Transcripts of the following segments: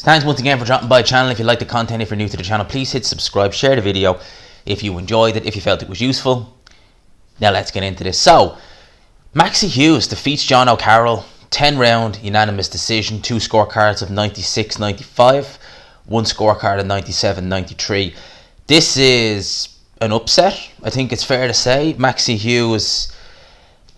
Thanks once again for dropping by the channel. If you like the content, if you're new to the channel, please hit subscribe, share the video if you enjoyed it, if you felt it was useful. Now let's get into this. So, Maxie Hughes defeats Jono Carroll, 10 round unanimous decision, 2 scorecards of 96-95, 1 scorecard of 97-93. This is an upset, I think it's fair to say. Maxie Hughes,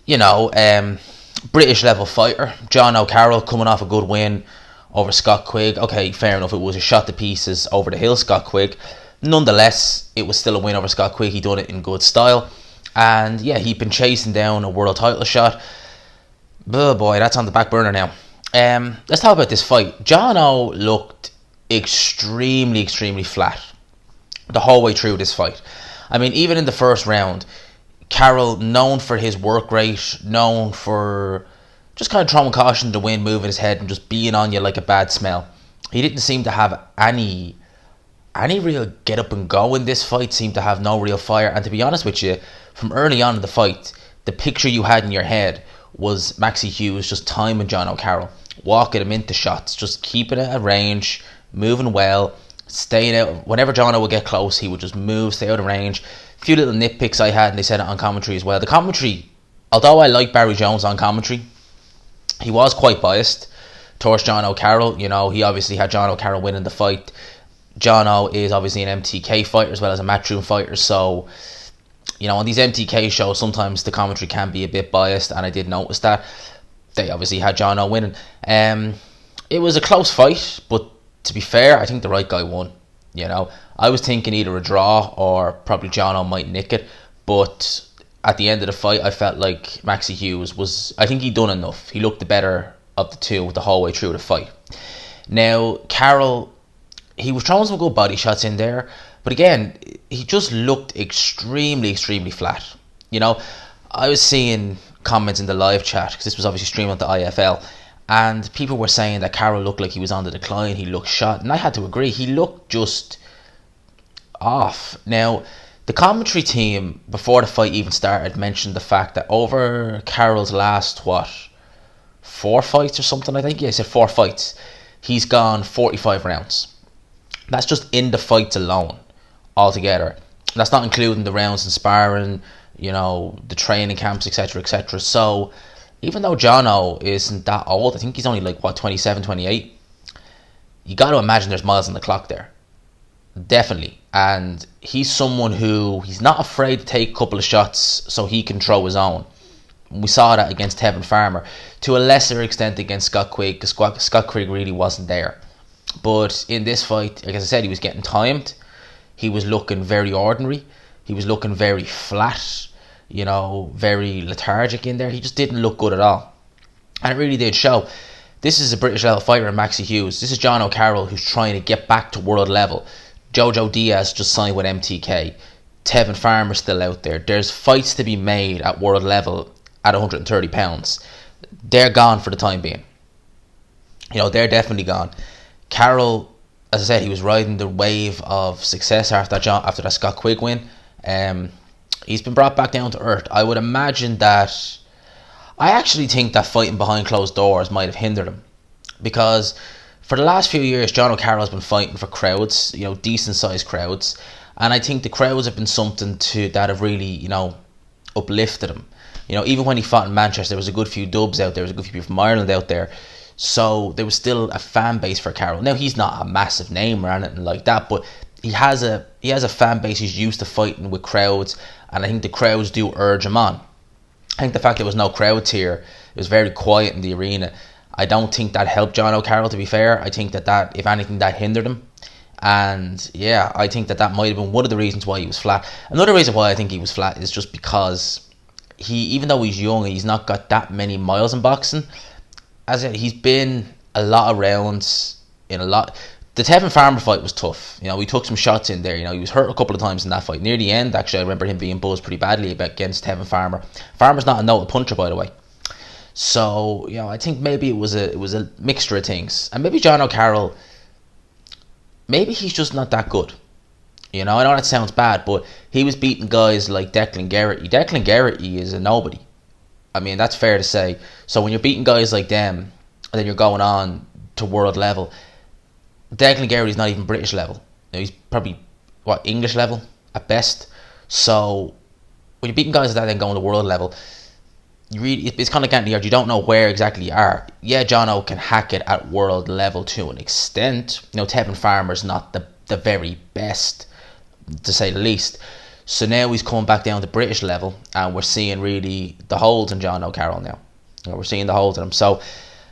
British level fighter. Jono Carroll coming off a good win over Scott Quigg. Okay, fair enough, it was a shot to pieces over the hill, Scott Quigg. Nonetheless, it was still a win over Scott Quigg. He done it in good style. And yeah, he'd been chasing down a world title shot. Oh boy, that's on the back burner now. Let's talk about this fight. Jono looked extremely flat the whole way through this fight. I mean, even in the first round, Carroll, known for his work rate, known for just kind of throwing caution to wind, moving his head and just being on you like a bad smell. He didn't seem to have any real get up and go in this fight, seemed to have no real fire. And to be honest with you, from early on in the fight, the picture you had in your head was Maxie Hughes just timing Jono Carroll, walking him into shots, just keeping it at range, moving well, staying out. Whenever Jono would get close, he would just move, stay out of range. A few little nitpicks I had, and they said it on commentary as well. The commentary, although I like Barry Jones on commentary, he was quite biased towards Jono Carroll. He obviously had Jono Carroll winning the fight. Jono is obviously an MTK fighter as well as a matchroom fighter, so on these MTK shows sometimes the commentary can be a bit biased, and I did notice that. They obviously had Jono winning. It was a close fight, but to be fair, I think the right guy won. I was thinking either a draw or probably Jono might nick it, but at the end of the fight, I felt like Maxie Hughes I think he'd done enough. He looked the better of the two the whole way through the fight. Now, Carroll, he was throwing some good body shots in there, but again, he just looked extremely flat. I was seeing comments in the live chat, because this was obviously streamed on the IFL, and people were saying that Carroll looked like he was on the decline, he looked shot, and I had to agree, he looked just off. Now, the commentary team, before the fight even started, mentioned the fact that over Carroll's last, 4 fights or something, I think? Yeah, he said 4 fights. He's gone 45 rounds. That's just in the fights alone, altogether. That's not including the rounds in sparring, the training camps, etc, etc. So, even though Jono isn't that old, I think he's only 27, 28, you got to imagine there's miles on the clock there. Definitely. And he's someone who, he's not afraid to take a couple of shots so he can throw his own. We saw that against Tevin Farmer, to a lesser extent against Scott Quigg, because Scott Quigg really wasn't there. But in this fight, like I said, he was getting timed. He was looking very ordinary. He was looking very flat, very lethargic in there. He just didn't look good at all. And it really did show. This is a British level fighter in Maxie Hughes. This is Jono Carroll, who's trying to get back to world level. Jojo Diaz just signed with MTK. Tevin Farmer's still out there. There's fights to be made at world level at 130 pounds. They're gone for the time being. They're definitely gone. Carroll, as I said, he was riding the wave of success after that Scott Quigg win. He's been brought back down to earth. I would imagine that, I actually think that fighting behind closed doors might have hindered him, because for the last few years, Jono Carroll has been fighting for crowds, decent sized crowds, and I think the crowds have been something that have really, uplifted him. Even when he fought in Manchester, there was a good few dubs out there, there was a good few people from Ireland out there, so there was still a fan base for Carroll. Now, he's not a massive name or anything like that, but he has a fan base. He's used to fighting with crowds, and I think the crowds do urge him on. I think the fact there was no crowds here, it was very quiet in the arena, I don't think that helped Jono Carroll, to be fair. I think that if anything, that hindered him. And yeah, I think that might have been one of the reasons why he was flat. Another reason why I think he was flat is just because even though he's young, he's not got that many miles in boxing. As I said, he's been a lot of rounds in a lot. The Tevin Farmer fight was tough. He took some shots in there. He was hurt a couple of times in that fight. Near the end, actually, I remember him being buzzed pretty badly against Tevin Farmer. Farmer's not a noted puncher, by the way. So, I think maybe it was a mixture of things. And maybe Jono Carroll, maybe he's just not that good. I know that sounds bad, but he was beating guys like Declan Geraghty. Declan Geraghty is a nobody. I mean, that's fair to say. So when you're beating guys like them, and then you're going on to world level, Declan Geraghty's not even British level. You know, he's probably English level at best. So when you're beating guys like that, then going to world level, it's kind of getting the you don't know where exactly you are. Yeah, Jono can hack it at world level to an extent. You know, Tevin Farmer's not the very best, to say the least. So now he's coming back down to British level, and we're seeing really the holes in Jono Carroll now. You know, we're seeing the holes in him. So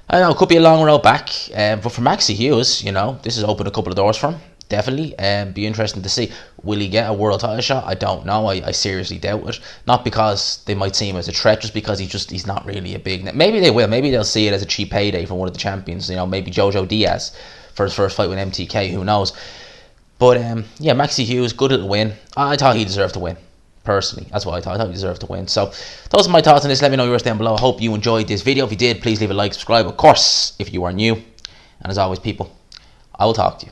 I don't know, it could be a long road back. But for Maxie Hughes, you know, this has opened a couple of doors for him. Definitely. Be interesting to see. Will he get a world title shot? I don't know. I seriously doubt it. Not because they might see him as a threat, just because he's not really a big... Maybe they will. Maybe they'll see it as a cheap payday for one of the champions. You know, maybe Jojo Diaz for his first fight with MTK. Who knows? But yeah, Maxie Hughes, good little win. I thought he deserved to win. Personally, that's what I thought. I thought he deserved to win. So those are my thoughts on this. Let me know yours down below. I hope you enjoyed this video. If you did, please leave a like, subscribe, of course, if you are new. And as always, people, I will talk to you